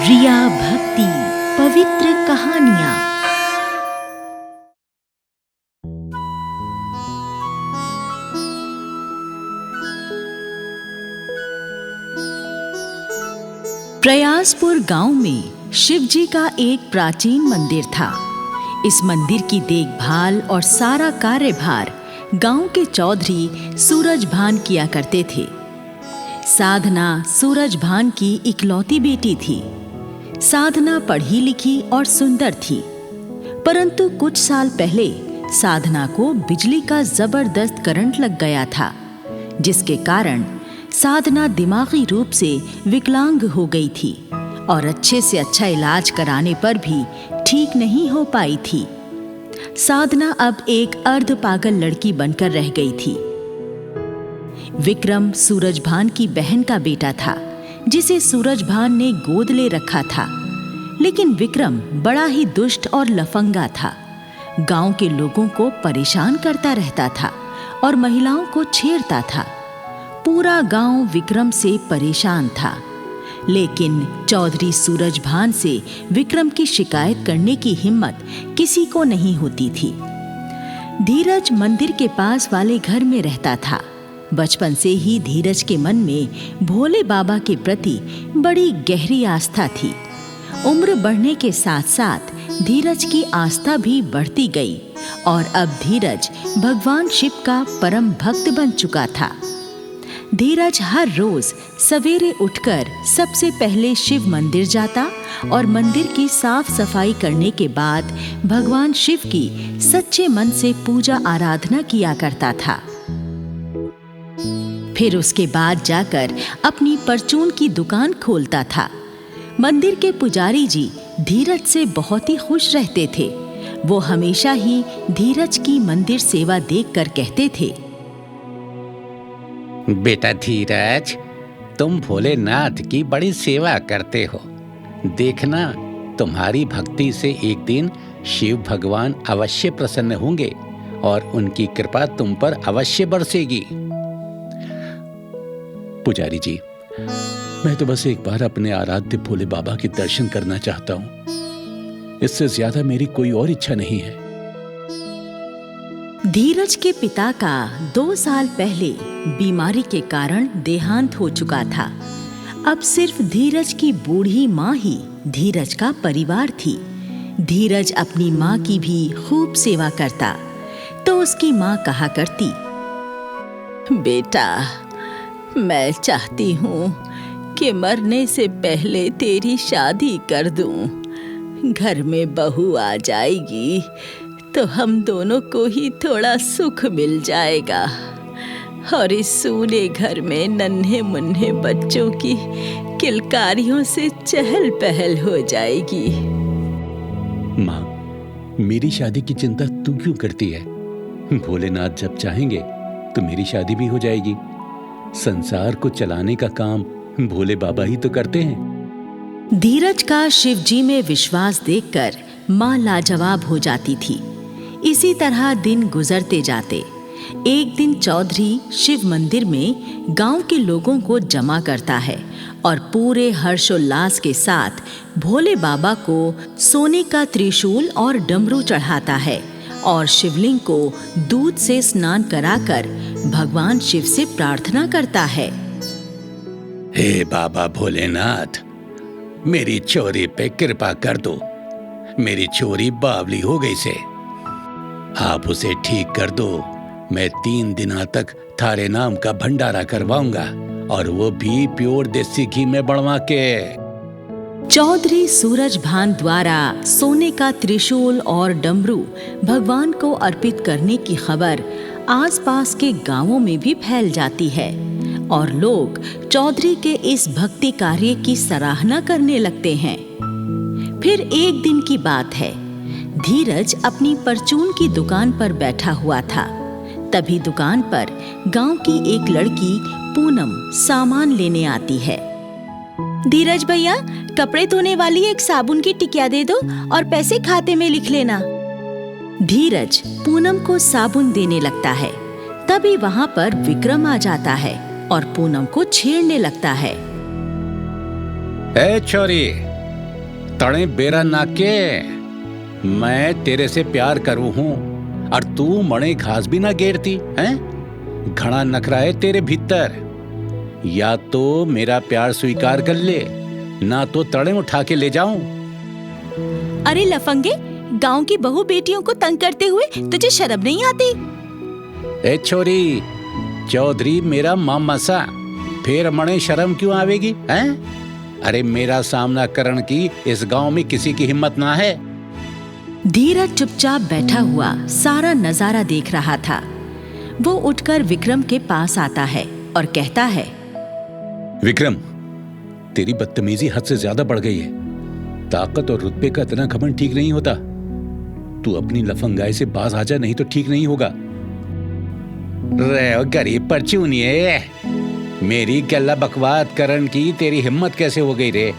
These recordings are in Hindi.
रिया भक्ति पवित्र कहानियां। प्रयासपुर गांव में शिव जी का एक प्राचीन मंदिर था। इस मंदिर की देखभाल और सारा कार्यभार गांव के चौधरी सूरजभान किया करते थे। साधना सूरजभान की इकलौती बेटी थी। साधना पढ़ी लिखी और सुंदर थी, परंतु कुछ साल पहले साधना को बिजली का जबरदस्त करंट लग गया था, जिसके कारण साधना दिमागी रूप से विकलांग हो गई थी और अच्छे से अच्छा इलाज कराने पर भी ठीक नहीं हो पाई थी। साधना अब एक अर्ध पागल लड़की बनकर रह गई थी। विक्रम सूरजभान की बहन का बेटा था, जिसे सूरजभान ने गोद ले रखा था। लेकिन विक्रम बड़ा ही दुष्ट और लफंगा था। गांव के लोगों को परेशान करता रहता था और महिलाओं को छेड़ता था। पूरा गांव विक्रम से परेशान था, लेकिन चौधरी सूरजभान से विक्रम की शिकायत करने की हिम्मत किसी को नहीं होती थी। धीरज मंदिर के पास वाले घर में रहता था। बचपन से ही धीरज के मन में भोले बाबा के प्रति बड़ी गहरी आस्था थी। उम्र बढ़ने के साथ साथ धीरज की आस्था भी बढ़ती गई और अब धीरज भगवान शिव का परम भक्त बन चुका था। धीरज हर रोज सवेरे उठकर सबसे पहले शिव मंदिर जाता और मंदिर की साफ सफाई करने के बाद भगवान शिव की सच्चे मन से पूजा आराधना किया करता था। फिर उसके बाद जाकर अपनी परचून की दुकान खोलता था। मंदिर के पुजारी जी धीरज से बहुत ही खुश रहते थे। वो हमेशा ही धीरज की मंदिर सेवा देखकर कहते थे, बेटा धीरज, तुम भोलेनाथ की बड़ी सेवा करते हो। देखना, तुम्हारी भक्ति से एक दिन शिव भगवान अवश्य प्रसन्न होंगे और उनकी कृपा तुम पर अवश्य बरसेगी। पुजारी जी, मैं तो बस एक बार अपने आराध्य भोले बाबा के दर्शन करना चाहता हूं। इससे ज्यादा मेरी कोई और इच्छा नहीं है। धीरज के पिता का 2 साल पहले बीमारी के कारण देहांत हो चुका था। अब सिर्फ धीरज की बूढ़ी माँ ही धीरज का परिवार थी। धीरज अपनी माँ की भी खूब सेवा करता, तो उसकी माँ कहा करती, बेटा, मैं चाहती हूँ कि मरने से पहले तेरी शादी कर दूँ। घर में बहू आ जाएगी तो हम दोनों को ही थोड़ा सुख मिल जाएगा और इस सूने घर में नन्हे मुन्ने बच्चों की किलकारियों से चहल पहल हो जाएगी। माँ, मेरी शादी की चिंता तू क्यों करती है? भोलेनाथ जब चाहेंगे तो मेरी शादी भी हो जाएगी। संसार को चलाने का काम भोले बाबा ही तो करते हैं। धीरज का शिव जी में विश्वास देखकर माँ लाजवाब हो जाती थी। इसी तरह दिन गुजरते जाते। एक दिन चौधरी शिव मंदिर में गांव के लोगों को जमा करता है और पूरे हर्षोल्लास के साथ भोले बाबा को सोने का त्रिशूल और डमरू चढ़ाता है और शिवलिंग को दूध से स्नान कराकर भगवान शिव से प्रार्थना करता है, हे बाबा भोलेनाथ, मेरी छोरी पे कृपा कर दो। मेरी छोरी बावली हो गई से, आप उसे ठीक कर दो। मैं 3 दिनों तक थारे नाम का भंडारा करवाऊंगा और वो भी प्योर देसी घी में बनवा के। चौधरी सूरजभान द्वारा सोने का त्रिशूल और डमरू भगवान को अर्पित करने की खबर आसपास के गांवों में भी फैल जाती है और लोग चौधरी के इस भक्ति कार्य की सराहना करने लगते हैं। फिर एक दिन की बात है। धीरज अपनी परचून की दुकान पर बैठा हुआ था। तभी दुकान पर गांव की एक लड़की पूनम सामान लेने आती है। धीरज भैया, कपड़े धोने वाली एक साबुन की टिकिया दे दो और पैसे खाते में लिख लेना। धीरज पूनम को साबुन देने लगता है। तभी वहां पर विक्रम आ जाता है और पूनम को छेड़ने लगता है। ए छोरी, तड़े बेरा नाके, मैं तेरे से प्यार करूं हूं और तू मणे घास भी ना गेरती हैं? घना नखरा है तेरे भीतर। या तो मेरा प्यार स्वीकार कर ले, ना तो तड़े उठा के ले जाऊं। अरे लफंगे, गांव की बहू बेटियों को तंग करते हुए तुझे शर्म नहीं आती? ए छोरी, चौधरी मेरा मामा सा, फिर मणे शर्म क्यों आवेगी हैं? अरे मेरा सामना करने की इस गांव में किसी की हिम्मत ना है। धीरज चुपचाप बैठा हुआ सारा नजारा देख रहा था। वो उठकर विक्रम के पास आता है और कहता है, विक्रम, तेरी बदतमीजी हद से ज्यादा बढ़ गई है। ताकत और रुतबे का इतना घमंड ठीक नहीं होता। तू अपनी लफंगाई से बाज आ जा, नहीं तो ठीक नहीं होगा। रे गरीब परचूनिए, मेरी गल्ला बकवाद करन की तेरी हिम्मत कैसे हो गई रे?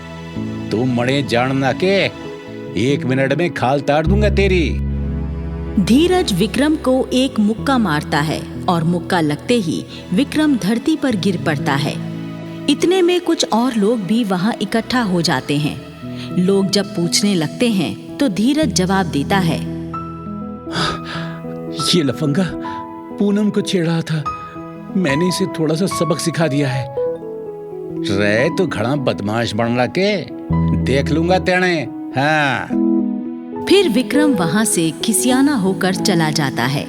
तू मड़े जानना के 1 मिनट में खाल ताड़ दूंगा तेरी। धीरज विक्रम को एक मुक्का मारता है और मुक्का लगते ही विक्रम धरती पर गिर पड़ता है। इतने में कुछ और लोग भी वहां इकट्ठा हो जाते हैं। लोग जब पूछने लगते हैं तो धीरज जवाब देता है, ये लफंगा पूनम को छेड़ा था, मैंने इसे थोड़ा सा सबक सिखा दिया है। रे तो घड़ा बदमाश बन रहा के, देख लूंगा तेने। हाँ। फिर विक्रम वहां से खिसियाना होकर चला जाता है।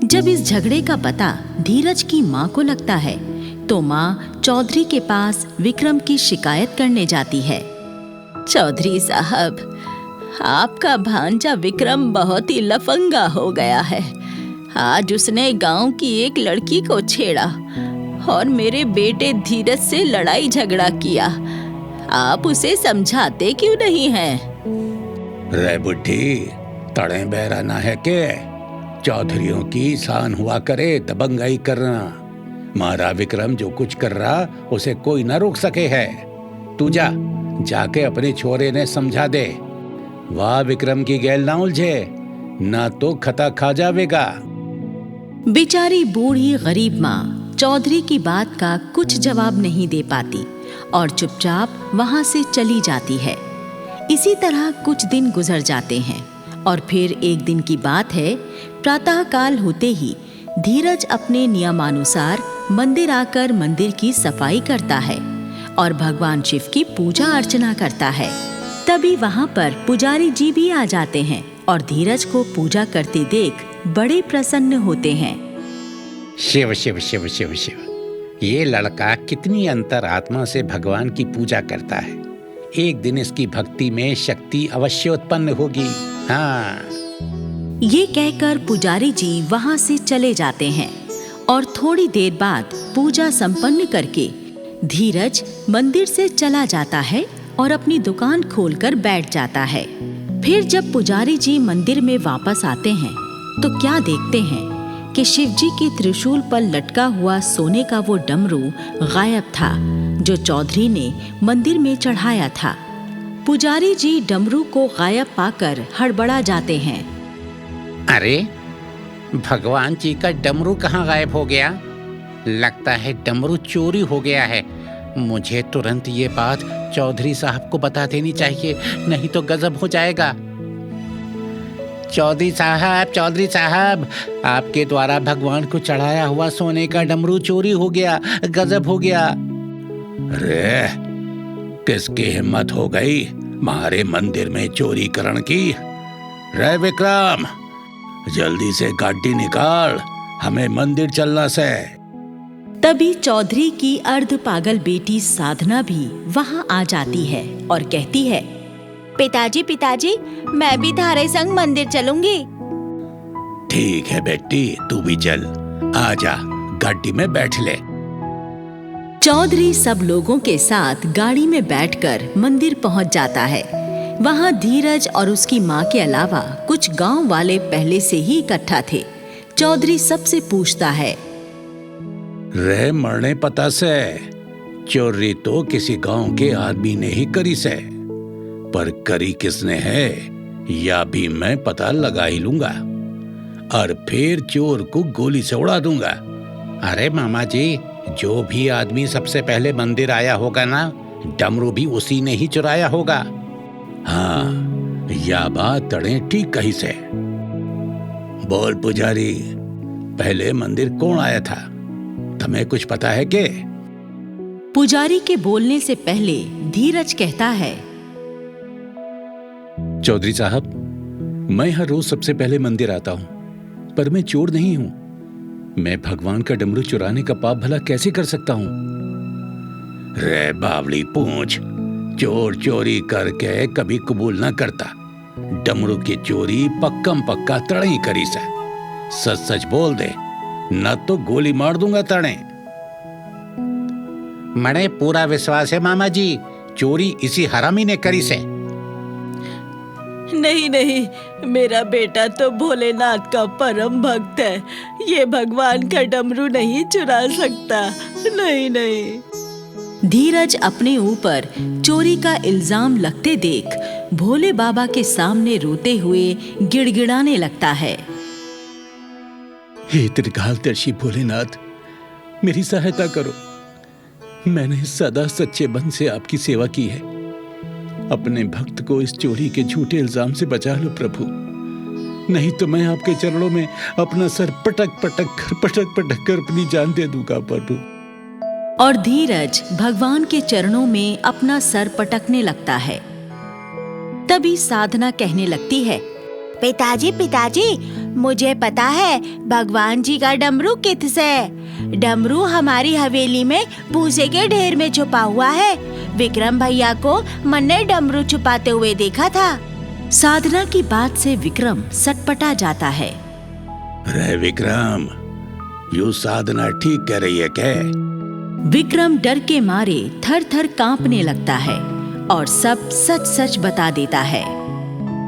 जब इस झगड़े का पता धीरज की माँ को लगता है तो माँ चौधरी के पास विक्रम की शिकायत करने जाती है। चौधरी साहब, आपका भांजा विक्रम बहुत ही लफंगा हो गया है। आज उसने गांव की एक लड़की को छेड़ा और मेरे बेटे धीरज से लड़ाई झगड़ा किया। आप उसे समझाते क्यों नहीं हैं? रे बुढ़ी, तड़े बहराना है के? चौधरियों की शान हुआ करे दबंगाई करना। मारा विक्रम जो कुछ कर रहा उसे कोई ना रोक सके है। तू जाके अपने छोरे ने समझा दे। वाह विक्रम की गैल ना उलझे, ना तो खता खा जावेगा। बेचारी बूढ़ी गरीब माँ चौधरी की बात का कुछ जवाब नहीं दे पाती और चुपचाप वहां से चली जाती है। इसी तरह कुछ दिन गुजर जाते हैं और फिर एक दिन की बात है, प्रातःकाल होते ही धीरज अपने नियमानुसार मंदिर आकर मंदिर की सफाई करता है और भगवान शिव की पूजा अर्चना करता है। तभी वहां पर पुजारी जी भी आ जाते हैं और धीरज को पूजा करते देख बड़े प्रसन्न होते हैं। शिव शिव शिव शिव शिव, ये लड़का कितनी अंतरात्मा से भगवान की पूजा करता है। एक दिन इसकी भक्ति में शक्ति अवश्य उत्पन्न होगी। हाँ। ये कहकर पुजारी जी वहां से चले जाते हैं और थोड़ी देर बाद पूजा संपन्न करके धीरज मंदिर से चला जाता है और अपनी दुकान खोलकर बैठ जाता है। फिर जब पुजारी जी मंदिर में वापस आते हैं तो क्या देखते हैं कि शिवजी के त्रिशूल पर लटका हुआ सोने का वो डमरू गायब था जो चौधरी ने मंदिर में चढ़ाया था। पुजारी जी डमरू को गायब पाकर हड़बड़ा जाते हैं। अरे, भगवान जी का डमरू कहाँ गायब हो गया? लगता है डमरू चोरी हो गया है। मुझे तुरंत ये बात चौधरी साहब को बता देनी चाहिए, नहीं तो गजब हो जाएगा। चौधरी साहब, आपके द्वारा भगवान को चढ़ाया हुआ सोने का डमरू चोरी हो गया, गजब हो गया। अरे, किसकी हिम्मत हो गई हमारे मंदिर में चोरी करने की? रे विक्रम, जल्दी से गाड़ी निकाल, हमें मंदिर चलना से। तभी चौधरी की अर्ध पागल बेटी साधना भी वहां आ जाती है और कहती है, पिताजी, मैं भी थारे संग मंदिर चलूंगी। ठीक है बेटी, तू भी चल, आजा गाड़ी में बैठ ले। चौधरी सब लोगों के साथ गाड़ी में बैठकर मंदिर पहुंच जाता है। वहां धीरज और उसकी माँ के अलावा कुछ गांव वाले पहले से ही इकट्ठा थे। चौधरी सबसे पूछता है, रे मरने पता से चोरी तो किसी गांव के आदमी ने ही करी से, पर करी किसने है या भी मैं पता लगा ही लूंगा और फिर चोर को गोली से उड़ा दूंगा। अरे मामा जी, जो भी आदमी सबसे पहले मंदिर आया होगा ना, डमरू भी उसी ने ही चुराया होगा। हाँ, या बात तड़े ठीक कही से। बोल पुजारी, पहले मंदिर कौन आया था? तुम्हें कुछ पता है के? पुजारी के बोलने से पहले धीरज कहता है, चौधरी साहब, मैं हर रोज सबसे पहले मंदिर आता हूं, पर मैं चोर नहीं हूं। मैं भगवान का डमरू चुराने का पाप भला कैसे कर सकता हूं? रे बावली पूंछ, चोर चोरी करके कभी कबूल ना करता। डमरू की चोरी पक्कम पक्का तड़े ही करी से। सच सच बोल दे, न तो गोली मार दूंगा तड़े। मने पूरा विश्वास है मामा जी, चोरी इसी हरामी ने करी से। नहीं नहीं, मेरा बेटा तो भोलेनाथ का परम भक्त है। ये भगवान का डमरू नहीं चुरा सकता। नहीं नहीं। धीरज अपने ऊपर चोरी का इल्जाम लगते देख भोले बाबा के सामने रोते हुए गिड़गिड़ाने लगता है। हे त्रिकालदर्शी भोलेनाथ, मेरी सहायता करो। मैंने सदा सच्चे मन से आपकी सेवा की है। अपने भक्त को इस चोरी के झूठे इल्जाम से बचा लो प्रभु, नहीं तो मैं आपके चरणों में अपना सर पटक पटक कर अपनी जान दे दूंगा प्रभु। और धीरज भगवान के चरणों में अपना सर पटकने लगता है। तभी साधना कहने लगती है, पिताजी पिताजी, मुझे पता है भगवान जी का डमरू किससे। डमरू हमारी हवेली में भूसे के ढेर में छुपा हुआ है। विक्रम भैया को मैंने डमरू छुपाते हुए देखा था। साधना की बात से विक्रम सटपटा जाता है। रे विक्रम, यू साधना ठीक कह रही है क्या? विक्रम डर के मारे थर थर कांपने लगता है और सब सच सच बता देता है।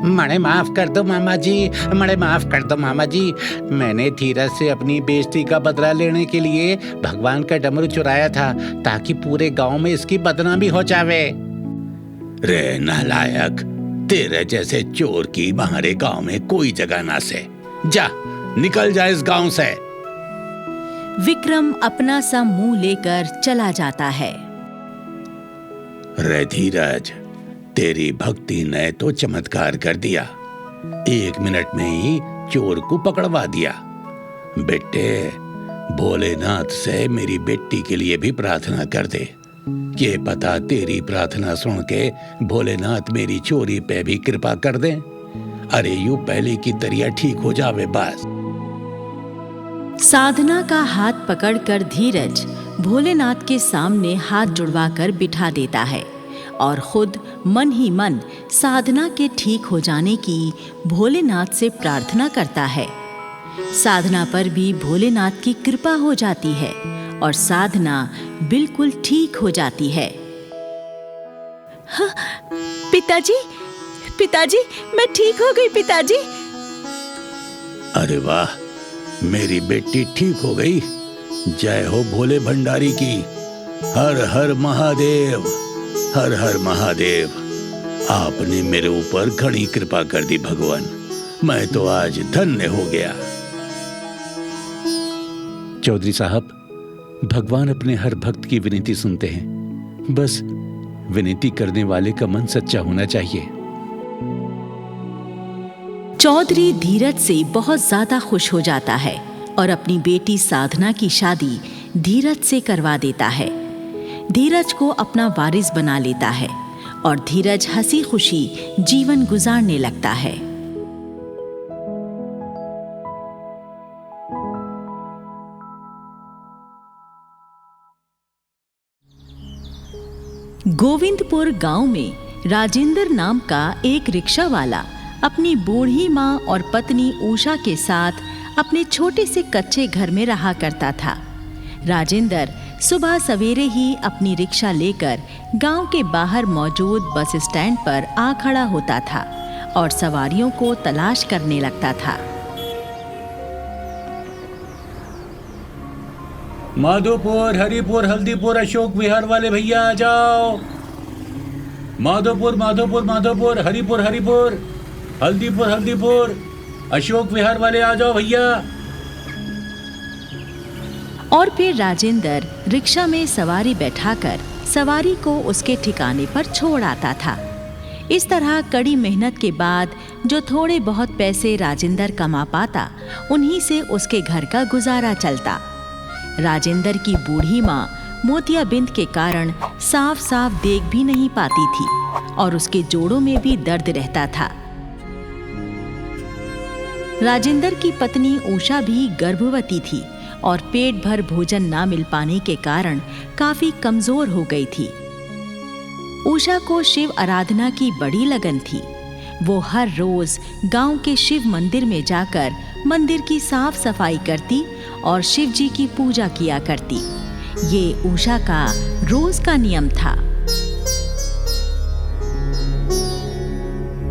मणे माफ कर दो मामा जी, मणे माफ कर दो मामा जी। मैंने धीरज से अपनी बेइज्जती का बदला लेने के लिए भगवान का डमरू चुराया था, ताकि पूरे गांव में इसकी बदनामी हो जावे। रे नालायक, तेरे जैसे चोर की हमारे गांव में कोई जगह ना से। जा, निकल जा इस गांव से। विक्रम अपना सा मुंह लेकर चला जाता है। रे धीरज, तेरी भक्ति ने तो चमत्कार कर दिया। 1 मिनट में ही चोर को पकड़वा दिया। बेटे, भोलेनाथ से मेरी बेटी के लिए भी प्रार्थना कर दे। ये पता तेरी प्रार्थना सुन के भोलेनाथ मेरी चोरी पे भी कृपा कर दे। अरे यूं पहले की तरह ठीक हो जावे बस। साधना का हाथ पकड़कर धीरज भोलेनाथ के सामने हाथ जुड़वाकर बिठा देता है और खुद मन ही मन साधना के ठीक हो जाने की भोलेनाथ से प्रार्थना करता है। साधना पर भी भोलेनाथ की कृपा हो जाती है और साधना बिल्कुल ठीक हो जाती है। हाँ, पिताजी पिताजी, मैं ठीक हो गई पिताजी। अरे वाह, मेरी बेटी ठीक हो गई। जय हो भोले भंडारी की। हर हर महादेव, हर हर महादेव। आपने मेरे ऊपर घनी कृपा कर दी भगवान। मैं तो आज धन्य हो गया। चौधरी साहब, भगवान अपने हर भक्त की विनती सुनते हैं। बस विनती करने वाले का मन सच्चा होना चाहिए। चौधरी धीरज से बहुत ज्यादा खुश हो जाता है और अपनी बेटी साधना की शादी धीरज से करवा देता है। धीरज को अपना वारिस बना लेता है और धीरज हंसी खुशी जीवन गुजारने लगता है। गोविंदपुर गांव में राजेंद्र नाम का एक रिक्शा वाला अपनी बूढ़ी माँ और पत्नी उषा के साथ अपने छोटे से कच्चे घर में रहा करता था। राजेंद्र सुबह सवेरे ही अपनी रिक्शा लेकर गांव के बाहर मौजूद बस स्टैंड पर आ खड़ा होता था और सवारियों को तलाश करने लगता था। माधोपुर, हरिपुर, हल्दीपुर, अशोक विहार वाले भैया आ जाओ। माधोपुर, माधोपुर, माधोपुर, हरिपुर, हरिपुर, हल्दीपुर, हल्दीपुर, अशोक विहार वाले आ जाओ भैया। और फिर राजेंद्र रिक्शा में सवारी बैठाकर सवारी को उसके ठिकाने पर छोड़ आता था। इस तरह कड़ी मेहनत के बाद जो थोड़े बहुत पैसे राजेंद्र कमा पाता, उन्हीं से उसके घर का गुजारा चलता। राजेंद्र की बूढ़ी माँ मोतियाबिंद के कारण साफ साफ देख भी नहीं पाती थी और उसके जोड़ों में भी दर्द रहता था। राजेंद्र की पत्नी उषा भी गर्भवती थी और पेट भर भोजन ना मिल पाने के कारण काफी कमजोर हो गई थी। उषा को शिव आराधना की बड़ी लगन थी। वो हर रोज गांव के शिव मंदिर में जाकर मंदिर की साफ सफाई करती और शिव जी की पूजा किया करती। ये उषा का रोज का नियम था।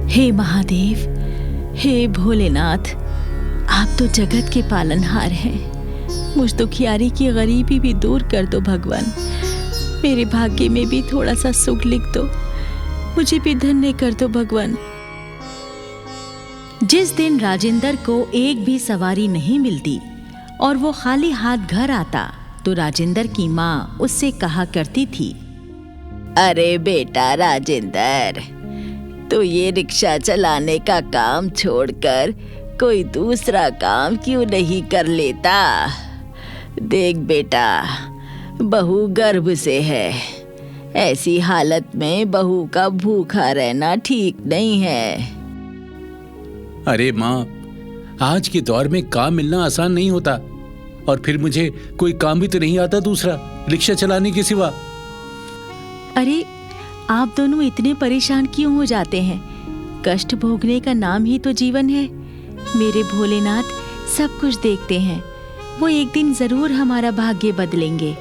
हे महादेव, हे भोलेनाथ, आप तो जगत के पालनहार हैं। मुझ दुखियारी की गरीबी भी दूर कर दो भगवान। मेरे भाग्य में भी थोड़ा सा सुख लिख दो। मुझे भी धन्य कर दो भगवान। जिस दिन राजेंद्र को एक भी सवारी नहीं मिलती और वो खाली हाथ घर आता, तो राजेंद्र की माँ उससे कहा करती थी, अरे बेटा राजेंद्र, तो ये रिक्शा चलाने का काम छोड़कर कोई दूसरा काम क्यों नहीं कर लेता? देख बेटा, बहू गर्भ से है। ऐसी हालत में बहू का भूखा रहना ठीक नहीं है। अरे माँ, आज के दौर में काम मिलना आसान नहीं होता, और फिर मुझे कोई काम भी तो नहीं आता दूसरा रिक्शा चलाने के सिवा। अरे आप दोनों इतने परेशान क्यों हो जाते हैं? कष्ट भोगने का नाम ही तो जीवन है। मेरे भोलेनाथ सब कुछ देखते हैं। वो एक दिन जरूर हमारा भाग्य बदलेंगे।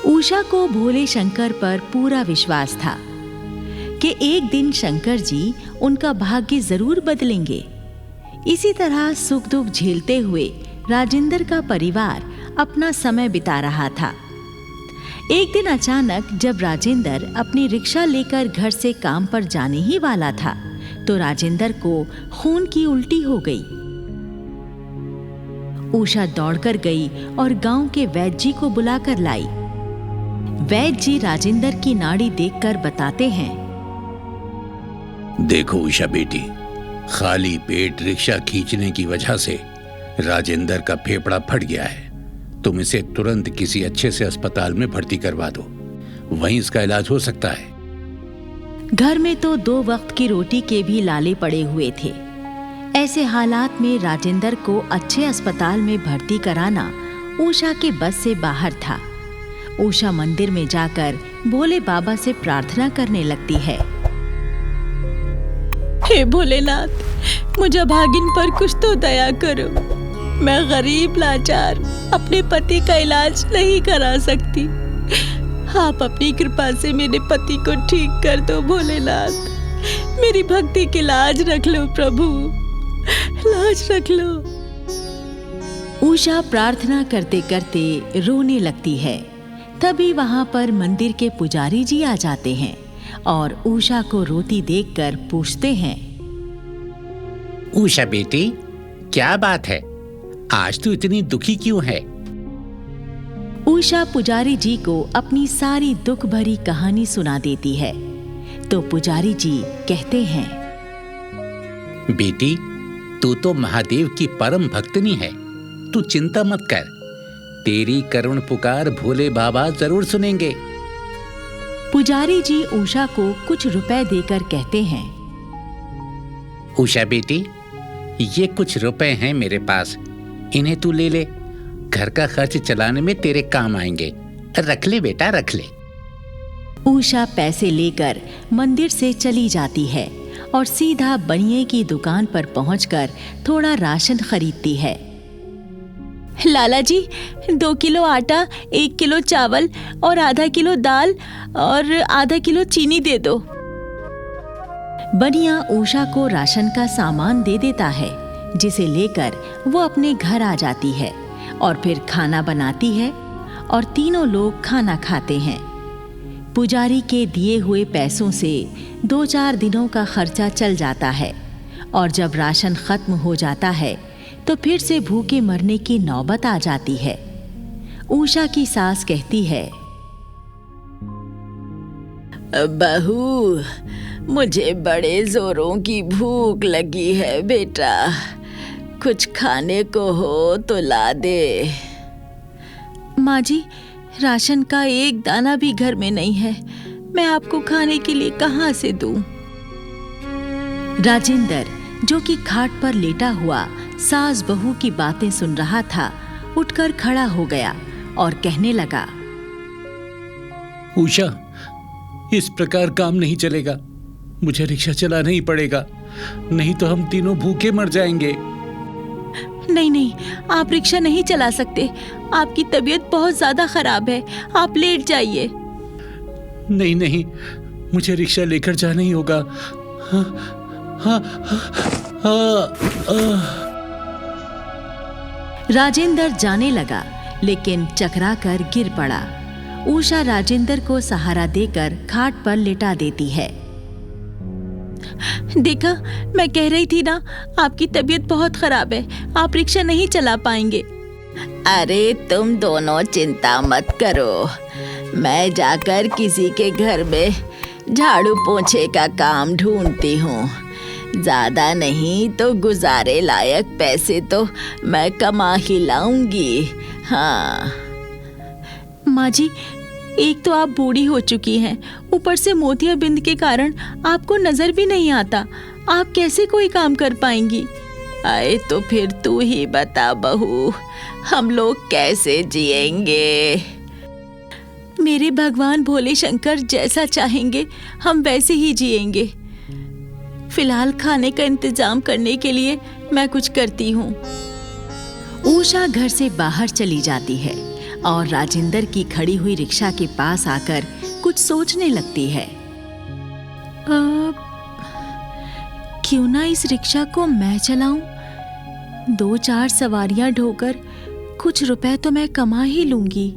उषा को भोले शंकर पर पूरा विश्वास था कि एक दिन शंकर जी उनका भाग्य जरूर बदलेंगे। इसी तरह सुख दुख झेलते हुए राजेंद्र का परिवार अपना समय बिता रहा था। एक दिन अचानक जब राजेंद्र अपनी रिक्शा लेकर घर से काम पर जाने ही वाला था, तो राजेंद्र को खून की उल्टी हो गई। उषा दौड़कर गई और गांव के वैद्य जी को बुलाकर लाई। वैद्य जी राजेंद्र की नाड़ी देखकर बताते हैं, देखो उषा बेटी, खाली पेट रिक्शा खींचने की वजह से राजेंद्र का फेफड़ा फट गया है। तुम इसे तुरंत किसी अच्छे से अस्पताल में भर्ती करवा दो, वहीं इसका इलाज हो सकता है। घर में तो 2 वक्त की रोटी के भी लाले पड़े हुए थे। ऐसे हालात में राजेंद्र को अच्छे अस्पताल में भर्ती कराना उषा के बस से बाहर था। उषा मंदिर में जाकर भोले बाबा से प्रार्थना करने लगती है, हे भोलेनाथ, मुझे भागिन पर कुछ तो दया करो। मैं गरीब लाचार अपने पति का इलाज नहीं करा सकती। आप अपनी कृपा से मेरे पति को ठीक कर दो भोलेनाथ। मेरी भक्ति की लाज रख लो प्रभु, लाज रख लो। उषा प्रार्थना करते करते रोने लगती है। तभी वहां पर मंदिर के पुजारी जी आ जाते हैं और उषा को रोती देखकर पूछते हैं, उषा बेटी, क्या बात है? आज तू इतनी दुखी क्यों है? उषा पुजारी जी को अपनी सारी दुख भरी कहानी सुना देती है। तो पुजारी जी कहते हैं, बेटी, तू तो महादेव की परम भक्तनी है। तू चिंता मत कर, तेरी करुण पुकार भोले बाबा जरूर सुनेंगे। पुजारी जी उषा को कुछ रुपए देकर कहते हैं, उषा बेटी, ये कुछ रुपए हैं मेरे पास, इन्हें तू ले ले। घर का खर्च चलाने में तेरे काम आएंगे। रख ले बेटा, रख ले। उषा पैसे लेकर मंदिर से चली जाती है और सीधा बनिए की दुकान पर पहुंचकर थोड़ा राशन खरीदती है। लाला जी, 2 किलो आटा, 1 किलो चावल और आधा किलो दाल और आधा किलो चीनी दे दो। बनिया उषा को राशन का सामान दे देता है, जिसे लेकर वो अपने घर आ जाती है और फिर खाना बनाती है और तीनों लोग खाना खाते हैं। पुजारी के दिए हुए पैसों से 2-4 दिनों का खर्चा चल जाता है और जब राशन खत्म हो जाता है तो फिर से भूखे मरने की नौबत आ जाती है। उषा की सास कहती है, बहू, मुझे बड़े जोरों की भूख लगी है बेटा, कुछ खाने को हो तो ला दे। माँ जी, राशन का एक दाना भी घर में नहीं है, मैं आपको खाने के लिए कहाँ से दूं? राजेंद्र, जो कि खाट पर लेटा हुआ सास बहू की बातें सुन रहा था, उठकर खड़ा हो गया और कहने लगा, उषा, इस प्रकार काम नहीं चलेगा, मुझे रिक्शा चलाना ही पड़ेगा, नहीं तो हम तीनों भूखे मर जाएंगे। नहीं नहीं, आप रिक्शा नहीं चला सकते, आपकी तबीयत बहुत ज्यादा खराब है, आप लेट जाइए। नहीं नहीं, मुझे रिक्शा लेकर जाना ही होगा। हाँ, हाँ, हाँ, राजेंद्र जाने लगा, लेकिन चकरा कर गिर पड़ा। उषा राजेंद्र को सहारा देकर खाट पर लेटा देती है। देखा, मैं कह रही थी ना, आपकी तबीयत बहुत खराब है, आप रिक्शा नहीं चला पाएंगे। अरे तुम दोनों चिंता मत करो, मैं जाकर किसी के घर में झाड़ू पोंछे का काम ढूंढती हूँ, ज्यादा नहीं तो गुजारे लायक पैसे तो मैं कमा ही लाऊंगी। हाँ माँ जी, एक तो आप बूढ़ी हो चुकी हैं, ऊपर से मोतियाबिंद के कारण आपको नजर भी नहीं आता, आप कैसे कोई काम कर पाएंगी? आए तो फिर तू ही बता बहू, हम लोग कैसे जिएंगे? मेरे भगवान भोले शंकर जैसा चाहेंगे हम वैसे ही जिएंगे। फिलहाल खाने का इंतजाम करने के लिए मैं कुछ करती हूँ। उषा घर से बाहर चली जाती है और राजेंद्र की खड़ी हुई रिक्शा के पास आकर कुछ सोचने लगती है। क्यों ना इस रिक्शा को मैं चलाऊं? 2-4 सवारियां ढोकर कुछ रुपए तो मैं कमा ही लूंगी।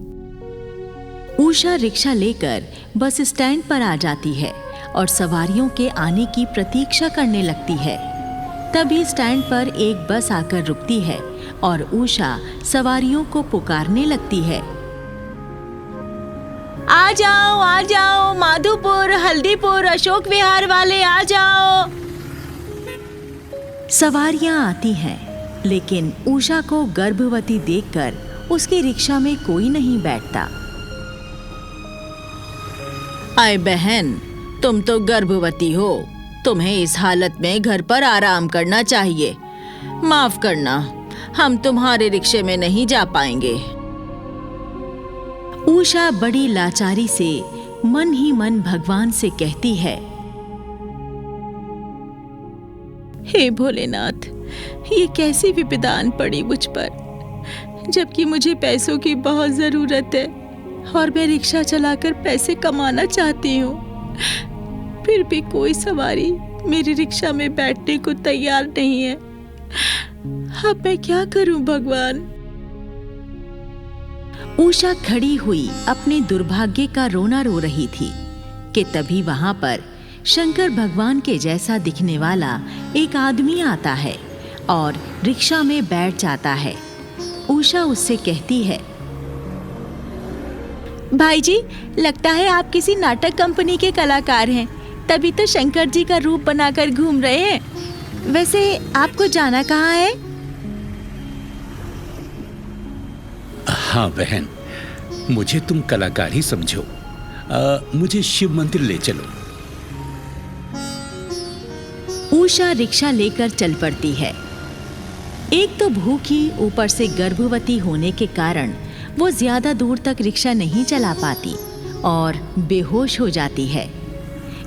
उषा रिक्शा लेकर बस स्टैंड पर आ जाती है और सवारियों के आने की प्रतीक्षा करने लगती है। तभी स्टैंड पर एक बस आकर रुकती है और उषा सवारियों को पुकारने लगती है। आ जाओ, माधोपुर, हल्दीपुर, अशोक विहार वाले आ जाओ। सवारियां आती हैं, लेकिन उषा को गर्भवती देखकर उसकी रिक्शा में कोई नहीं बैठता। आए बहन, तुम तो गर्भवती हो, तुम्हें इस हालत में घर पर आराम करना चाहिए। माफ करना, हम तुम्हारे रिक्शे में नहीं जा पाएंगे। उषा बड़ी लाचारी से मन ही मन भगवान से कहती है, हे भोलेनाथ, ये कैसी विपदा आन पड़ी मुझ पर, जबकि मुझे पैसों की बहुत जरूरत है और मैं रिक्शा चलाकर पैसे कमाना चाहती हूँ, फिर भी कोई सवारी मेरी रिक्शा में बैठने को तैयार नहीं है। अब मैं क्या करूं भगवान? उषा खड़ी हुई अपने दुर्भाग्य का रोना रो रही थी कि तभी वहां पर शंकर भगवान के जैसा दिखने वाला एक आदमी आता है और रिक्शा में बैठ जाता है। उषा उससे कहती है, भाई जी, लगता है आप किसी नाटक कंपनी के कलाकार हैं, तभी तो शंकर जी का रूप बनाकर घूम रहे हैं। वैसे आपको जाना कहाँ है? हाँ बहन, मुझे तुम कलाकार ही समझो, मुझे शिव मंदिर ले चलो। उषा रिक्शा लेकर चल पड़ती है। एक तो भूखी, ऊपर से गर्भवती होने के कारण वो ज्यादा दूर तक रिक्शा नहीं चला पाती और बेहोश हो जाती है।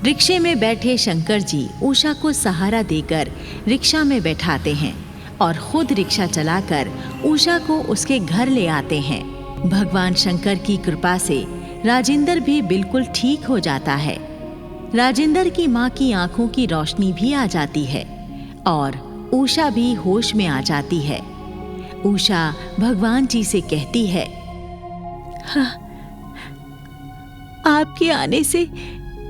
रिक्शे में बैठे शंकर जी उषा को सहारा देकर रिक्शा में बैठाते हैं और खुद रिक्शा चलाकर उषा को उसके घर ले आते हैं। भगवान शंकर की कृपा से राजेंद्र भी बिल्कुल ठीक हो जाता है। राजेंद्र की माँ की आंखों की रोशनी भी आ जाती है और उषा भी होश में आ जाती है। उषा भगवान जी से कहती है, हाँ, आपके आने से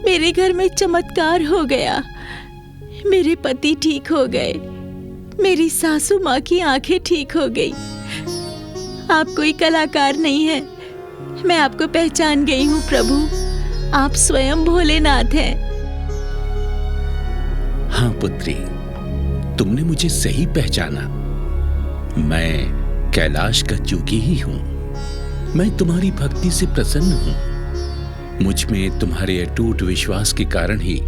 मेरे घर में चमत्कार हो गया, मेरे पति ठीक हो गए, मेरी सासू माँ की आंखें ठीक हो गई। आप कोई कलाकार नहीं है, मैं आपको पहचान गई हूँ प्रभु, आप स्वयं भोलेनाथ हैं। हाँ पुत्री, तुमने मुझे सही पहचाना। मैं कैलाश का जोगी ही हूं। मैं तुम्हारी भक्ति से प्रसन्न हूं। मुझ में तुम्हारे अटूट विश्वास के कारण ही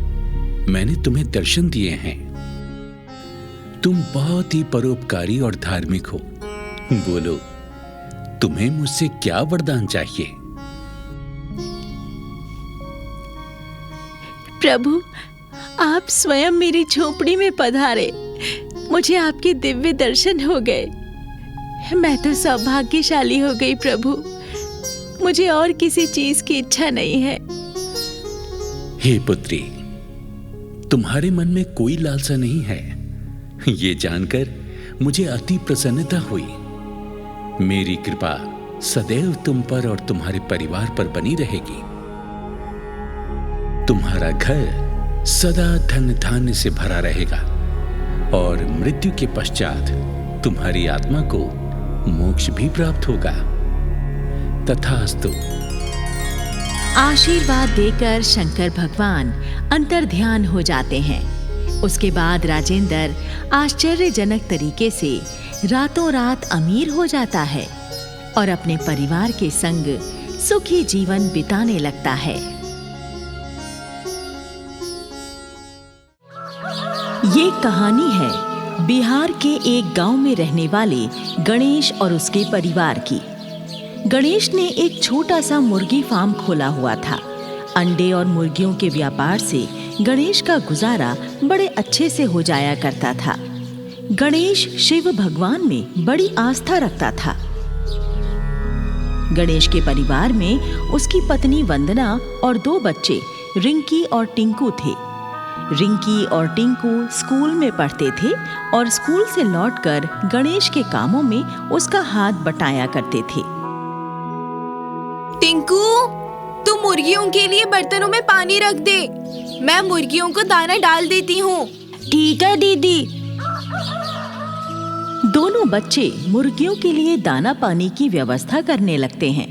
मैंने तुम्हें दर्शन दिए हैं। तुम बहुत ही परोपकारी और धार्मिक हो। बोलो, तुम्हें मुझसे क्या वरदान चाहिए? प्रभु, आप स्वयं मेरी झोपड़ी में पधारे। मुझे आपके दिव्य दर्शन हो गए। मैं तो सौभाग्यशाली हो गई प्रभु। मुझे और किसी चीज की इच्छा नहीं है। हे पुत्री, तुम्हारे मन में कोई लालसा नहीं है, ये जानकर मुझे अति प्रसन्नता हुई। मेरी कृपा सदैव तुम पर और तुम्हारे परिवार पर बनी रहेगी। तुम्हारा घर सदा धन धान्य से भरा रहेगा और मृत्यु के पश्चात तुम्हारी आत्मा को मोक्ष भी प्राप्त होगा। तथास्तु। आशीर्वाद देकर शंकर भगवान अंतर्ध्यान हो जाते हैं। उसके बाद राजेंद्र आश्चर्यजनक तरीके से रातों रात अमीर हो जाता है और अपने परिवार के संग सुखी जीवन बिताने लगता है। ये कहानी है बिहार के एक गांव में रहने वाले गणेश और उसके परिवार की। गणेश ने एक छोटा सा मुर्गी फार्म खोला हुआ था। अंडे और मुर्गियों के व्यापार से गणेश का गुजारा बड़े अच्छे से हो जाया करता था। गणेश शिव भगवान में बड़ी आस्था रखता था। गणेश के परिवार में उसकी पत्नी वंदना और 2 बच्चे रिंकी और टिंकू थे। रिंकी और टिंकू स्कूल में पढ़ते थे और स्कूल से लौटकर गणेश के कामों में उसका हाथ बटाया करते थे। टिंकू, तू मुर्गियों के लिए बर्तनों में पानी रख दे। मैं मुर्गियों को दाना डाल देती हूँ। ठीक है दीदी। दोनों बच्चे मुर्गियों के लिए दाना पानी की व्यवस्था करने लगते हैं।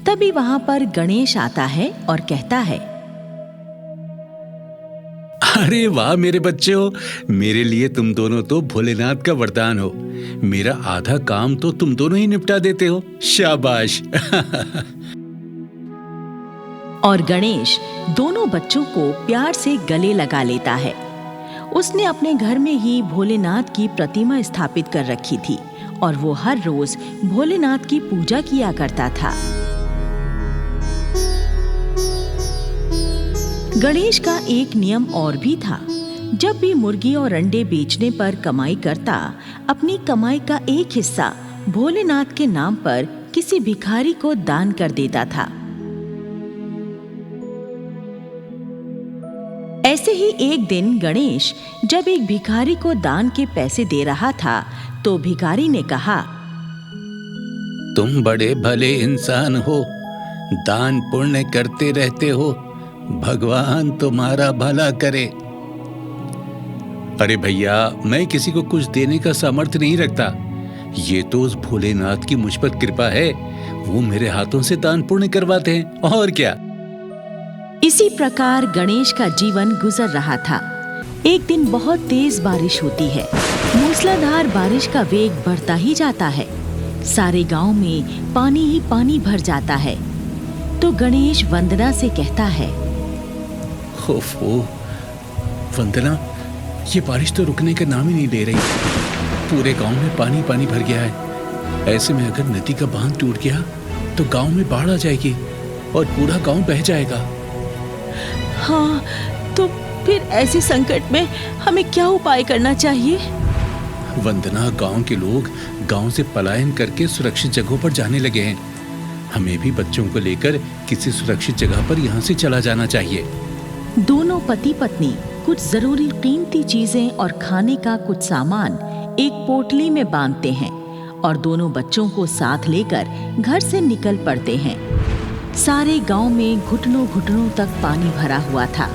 तभी वहां पर गणेश आता है और कहता है, अरे वाह मेरे बच्चों, मेरे लिए तुम दोनों तो भोलेनाथ का वरदान हो। मेरा आधा काम तो तुम दोनों ही निपटा देते हो। शाबाश। और गणेश दोनों बच्चों को प्यार से गले लगा लेता है। उसने अपने घर में ही भोलेनाथ की प्रतिमा स्थापित कर रखी थी और वो हर रोज भोलेनाथ की पूजा किया करता था। गणेश का एक नियम और भी था। जब भी मुर्गी और अंडे बेचने पर कमाई करता, अपनी कमाई का एक हिस्सा भोलेनाथ के नाम पर किसी भिखारी को दान कर देता था। ऐसे ही एक दिन गणेश जब एक भिखारी को दान के पैसे दे रहा था तो भिखारी ने कहा, तुम बड़े भले इंसान हो, दान पुण्य करते रहते हो, भगवान तुम्हारा भला करे। अरे भैया, मैं किसी को कुछ देने का सामर्थ्य नहीं रखता। ये तो उस भोलेनाथ की मुझ पर कृपा है। वो मेरे हाथों से दान पुण्य करवाते हैं, और क्या। इसी प्रकार गणेश का जीवन गुजर रहा था। एक दिन बहुत तेज बारिश होती है। मूसलाधार बारिश का वेग बढ़ता ही जाता है। सारे गांव में पानी ही पानी भर जाता है। तो गणेश वंदना से कहता है, ओफो वंदना, ये बारिश तो रुकने का नाम ही नहीं ले रही। पूरे गांव में पानी पानी भर गया है। ऐसे में अगर नदी का बांध टूट गया तो गांव में बाढ़ आ जाएगी और पूरा गांव बह जाएगा। हाँ, तो फिर ऐसे संकट में हमें क्या उपाय करना चाहिए? वंदना, गांव के लोग गांव से पलायन करके सुरक्षित जगहों पर जाने लगे हैं। हमें भी बच्चों को लेकर किसी सुरक्षित जगह पर यहाँ से चला जाना चाहिए। दोनों पति पत्नी कुछ जरूरी कीमती चीजें और खाने का कुछ सामान एक पोटली में बांधते हैं और दोनों बच्चों को साथ लेकर घर से निकल पड़ते हैं। सारे गांव में घुटनों घुटनों तक पानी भरा हुआ था।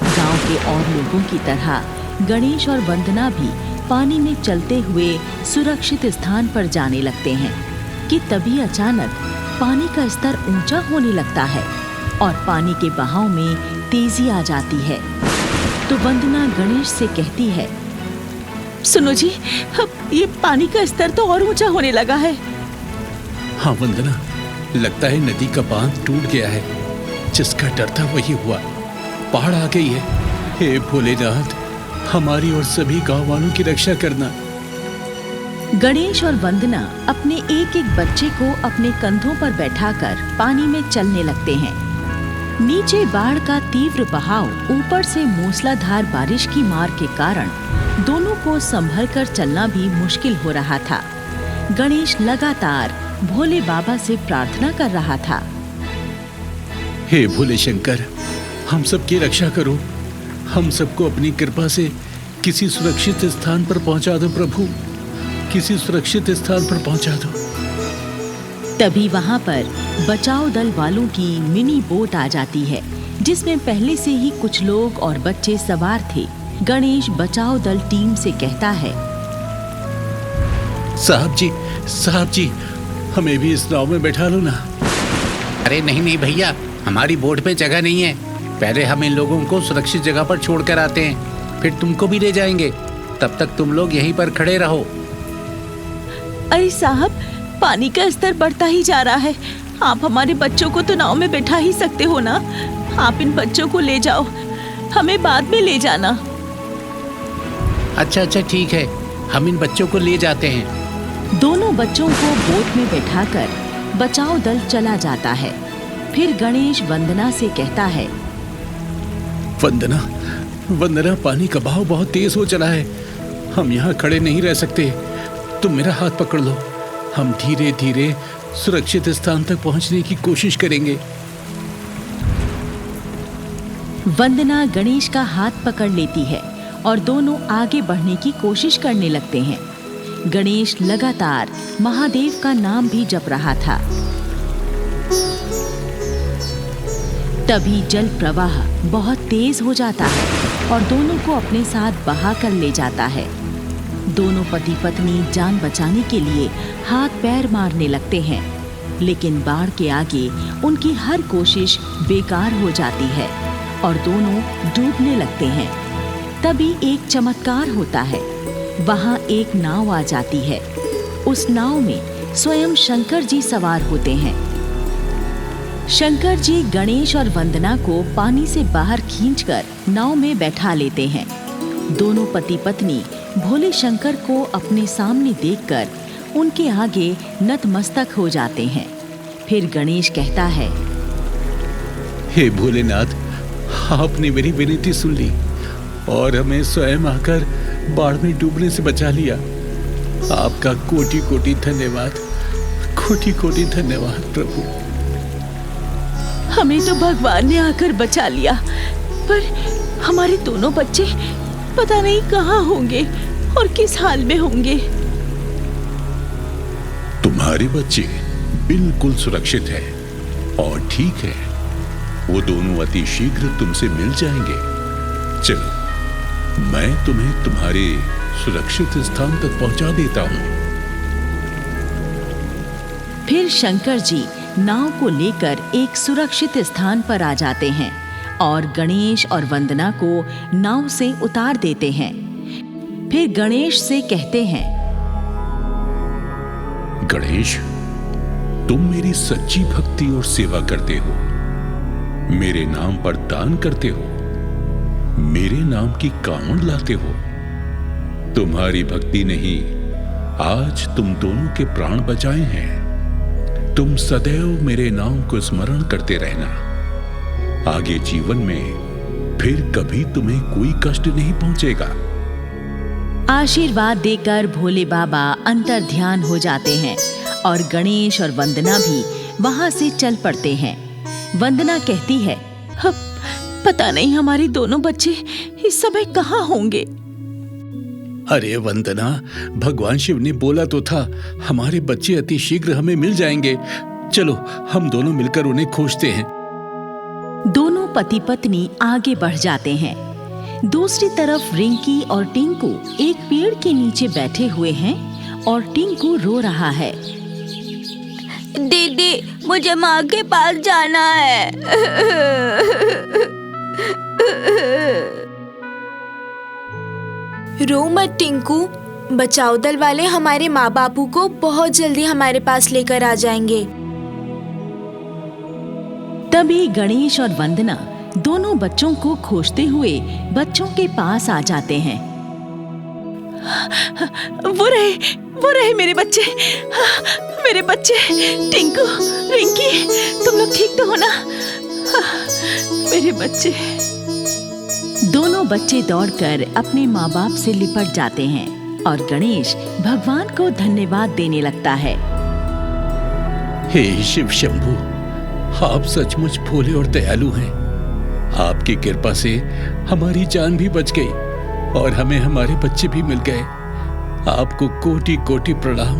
गांव के और लोगों की तरह गणेश और वंदना भी पानी में चलते हुए सुरक्षित स्थान पर जाने लगते हैं कि तभी अचानक पानी का स्तर ऊंचा होने लगता है और पानी के बहाव में तेजी आ जाती है। तो वंदना गणेश से कहती है, सुनो जी, अब ये पानी का स्तर तो और ऊंचा होने लगा है। हाँ वंदना, लगता है नदी का बांध टूट गया है। जिसका डर था वही हुआ, बाढ़ आ गई है। हे भोलेनाथ, हमारी और सभी गांव वालों की रक्षा करना। गणेश और वंदना अपने एक एक बच्चे को अपने कंधों पर बैठाकर पानी में चलने लगते हैं। नीचे बाढ़ का तीव्र बहाव, ऊपर से मूसलाधार बारिश की मार के कारण दोनों को संभल कर चलना भी मुश्किल हो रहा था। गणेश लगातार भोले बाबा से प्रार्थना कर रहा था। हे भोले शंकर, हम सबकी रक्षा करो। हम सबको अपनी कृपा से किसी सुरक्षित स्थान पर पहुंचा दो प्रभु, किसी सुरक्षित स्थान पर पहुंचा दो। तभी वहां पर बचाव दल वालों की मिनी बोट आ जाती है, जिसमें पहले से ही कुछ लोग और बच्चे सवार थे। गणेश बचाव दल टीम से कहता है, साहब जी, हमें भी इस नाव में बैठा लो ना। अरे नहीं नहीं भैया, हमारी बोट पे जगह नहीं है। पहले हम इन लोगों को सुरक्षित जगह पर छोड़कर आते हैं, फिर तुमको भी ले जाएंगे। तब तक तुम लोग यहीं पर खड़े रहो। अरे साहब, पानी का स्तर बढ़ता ही जा रहा है। आप हमारे बच्चों को तो नाव में बैठा ही सकते हो ना। आप इन बच्चों को ले जाओ, हमें बाद में ले जाना। अच्छा ठीक है, हम इन बच्चों को ले जाते हैं। दोनों बच्चों को बोट में बैठाकर बचाव दल चला जाता है। फिर गणेश वंदना से कहता है, वंदना, पानी का बहाव बहुत तेज हो चला है। हम यहाँ खड़े नहीं रह सकते। तुम मेरा हाथ पकड़ लो, हम धीरे धीरे सुरक्षित स्थान तक पहुँचने की कोशिश करेंगे। वंदना गणेश का हाथ पकड़ लेती है और दोनों आगे बढ़ने की कोशिश करने लगते हैं। गणेश लगातार महादेव का नाम भी जप रहा था। तभी जल प्रवाह बहुत तेज हो जाता है और दोनों को अपने साथ बहा कर ले जाता है। दोनों पति पत्नी जान बचाने के लिए हाथ पैर मारने लगते हैं, लेकिन बाढ़ के आगे उनकी हर कोशिश बेकार हो जाती है और दोनों डूबने लगते हैं। तभी एक चमत्कार होता है। वहां एक नाव आ जाती है। उस नाव में स्वयं शंकर जी सवार होते हैं। शंकर जी गणेश और वंदना को पानी से बाहर खींचकर नाव में बैठा लेते हैं। दोनों पति पत्नी भोले शंकर को अपने सामने देखकर उनके आगे नतमस्तक हो जाते हैं। फिर गणेश कहता है, हे भोलेनाथ, आपने मेरी विनती सुन ली और हमें स्वयं आकर बाढ़ में डूबने से बचा लिया। आपका कोटि कोटि धन्यवाद, कोटि कोटि धन्यवाद प्रभु। हमें तो भगवान ने आकर बचा लिया, पर हमारे दोनों बच्चे पता नहीं कहाँ होंगे और किस हाल में होंगे। तुम्हारे बच्चे बिल्कुल सुरक्षित है और ठीक है। वो दोनों अति शीघ्र तुमसे मिल जाएंगे। चलो, मैं तुम्हें तुम्हारे सुरक्षित स्थान तक पहुंचा देता हूं। फिर शंकर जी नाव को लेकर एक सुरक्षित स्थान पर आ जाते हैं और गणेश और वंदना को नाव से उतार देते हैं। फिर गणेश से कहते हैं, गणेश, तुम मेरी सच्ची भक्ति और सेवा करते हो, मेरे नाम पर दान करते हो, मेरे नाम की कामड़ लाते हो। तुम्हारी भक्ति ने ही आज तुम दोनों के प्राण बचाए हैं। तुम सदैव मेरे नाम को स्मरण करते रहना। आगे जीवन में फिर कभी तुम्हें कोई कष्ट नहीं पहुंचेगा। आशीर्वाद देकर भोले बाबा अंतर ध्यान हो जाते हैं और गणेश और वंदना भी वहां से चल पड़ते हैं। वंदना कहती है, पता नहीं हमारे दोनों बच्चे इस समय कहाँ होंगे। अरे वंदना, भगवान शिव ने बोला तो था हमारे बच्चे अति शीघ्र हमें मिल जाएंगे। चलो, हम दोनों मिलकर उन्हें खोजते हैं। दोनों पति पत्नी आगे बढ़ जाते हैं। दूसरी तरफ रिंकी और टिंकू एक पेड़ के नीचे बैठे हुए हैं और टिंकू रो रहा है। दीदी, मुझे माँ के पास जाना है। रो मत टिंकू, बचाओ दल वाले हमारे माँ बापू को बहुत जल्दी हमारे पास लेकर आ जाएंगे। तभी गणेश और वंदना दोनों बच्चों को खोजते हुए बच्चों के पास आ जाते हैं। वो रहे मेरे बच्चे, मेरे बच्चे। टिंकू, रिंकी, तुम लोग ठीक तो हो ना? मेरे बच्चे। दोनों बच्चे दौड़कर अपने माँ बाप से लिपट जाते हैं और गणेश भगवान को धन्यवाद देने लगता है। हे शिव शंभू, आप सचमुच भोले और दयालु हैं। आपकी कृपा से हमारी जान भी बच गई और हमें हमारे बच्चे भी मिल गए। आपको कोटि कोटि प्रणाम,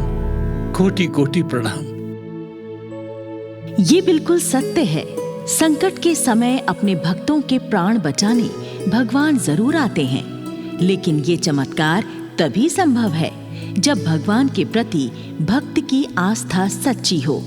कोटि कोटि प्रणाम। ये बिल्कुल सत्य है। संकट के समय अपने भक्तों के प्राण बचाने भगवान जरूर आते हैं, लेकिन ये चमत्कार तभी संभव है जब भगवान के प्रति भक्त की आस्था सच्ची हो।